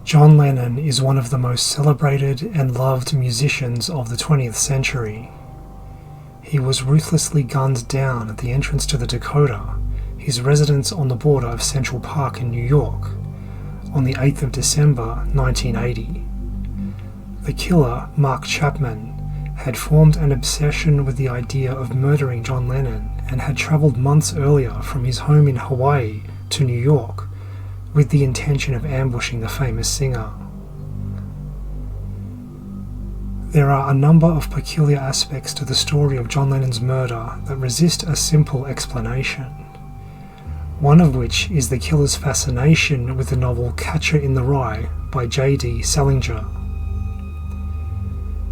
John Lennon is one of the most celebrated and loved musicians of the 20th century. He was ruthlessly gunned down at the entrance to the Dakota, his residence on the border of Central Park in New York, on the 8th of December 1980. The killer, Mark Chapman, had formed an obsession with the idea of murdering John Lennon and had travelled months earlier from his home in Hawaii to New York with the intention of ambushing the famous singer. There are a number of peculiar aspects to the story of John Lennon's murder that resist a simple explanation. One of which is the killer's fascination with the novel Catcher in the Rye by J.D. Salinger.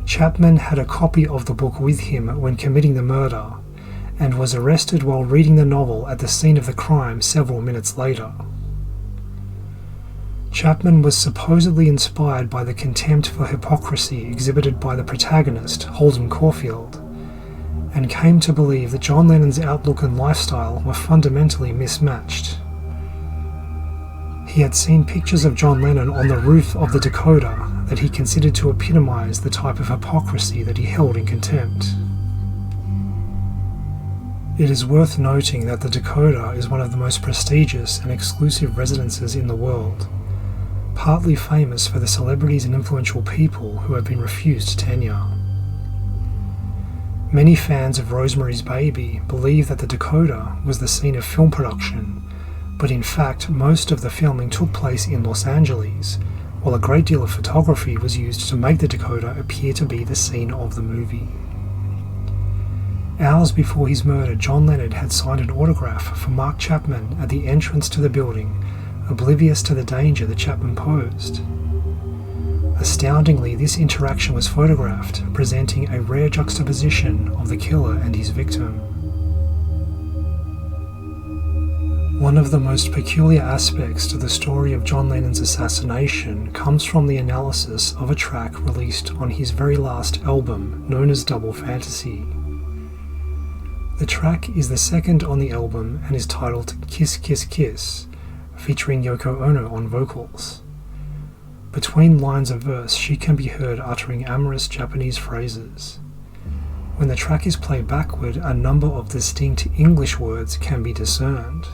Chapman had a copy of the book with him when committing the murder and was arrested while reading the novel at the scene of the crime several minutes later. Chapman was supposedly inspired by the contempt for hypocrisy exhibited by the protagonist, Holden Caulfield, and came to believe that John Lennon's outlook and lifestyle were fundamentally mismatched. He had seen pictures of John Lennon on the roof of the Dakota that he considered to epitomize the type of hypocrisy that he held in contempt. It is worth noting that the Dakota is one of the most prestigious and exclusive residences in the world, partly famous for the celebrities and influential people who have been refused tenure. Many fans of Rosemary's Baby believe that the Dakota was the scene of film production, but in fact most of the filming took place in Los Angeles, while a great deal of photography was used to make the Dakota appear to be the scene of the movie. Hours before his murder, John Lennon had signed an autograph for Mark Chapman at the entrance to the building, oblivious to the danger that Chapman posed. Astoundingly, this interaction was photographed, presenting a rare juxtaposition of the killer and his victim. One of the most peculiar aspects to the story of John Lennon's assassination comes from the analysis of a track released on his very last album, known as Double Fantasy. The track is the second on the album and is titled Kiss Kiss Kiss, featuring Yoko Ono on vocals. Between lines of verse, she can be heard uttering amorous Japanese phrases. When the track is played backward, a number of distinct English words can be discerned.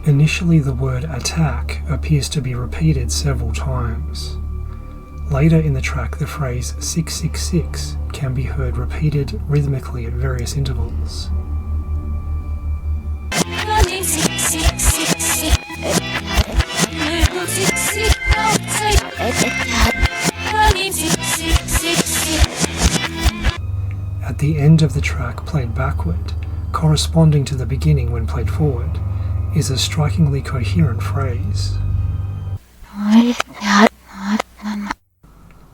Initially, the word attack appears to be repeated several times. Later in the track, the phrase 666 can be heard repeated rhythmically at various intervals. At the end of the track played backward, corresponding to the beginning when played forward, is a strikingly coherent phrase.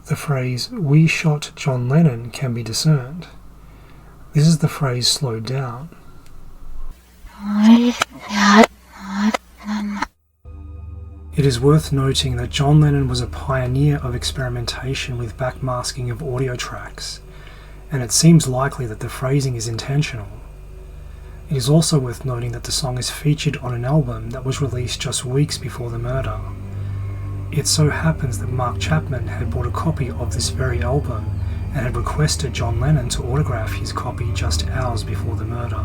The phrase, "We shot John Lennon," can be discerned. This is the phrase slowed down. It is worth noting that John Lennon was a pioneer of experimentation with backmasking of audio tracks, and it seems likely that the phrasing is intentional. It is also worth noting that the song is featured on an album that was released just weeks before the murder. It so happens that Mark Chapman had bought a copy of this very album and had requested John Lennon to autograph his copy just hours before the murder.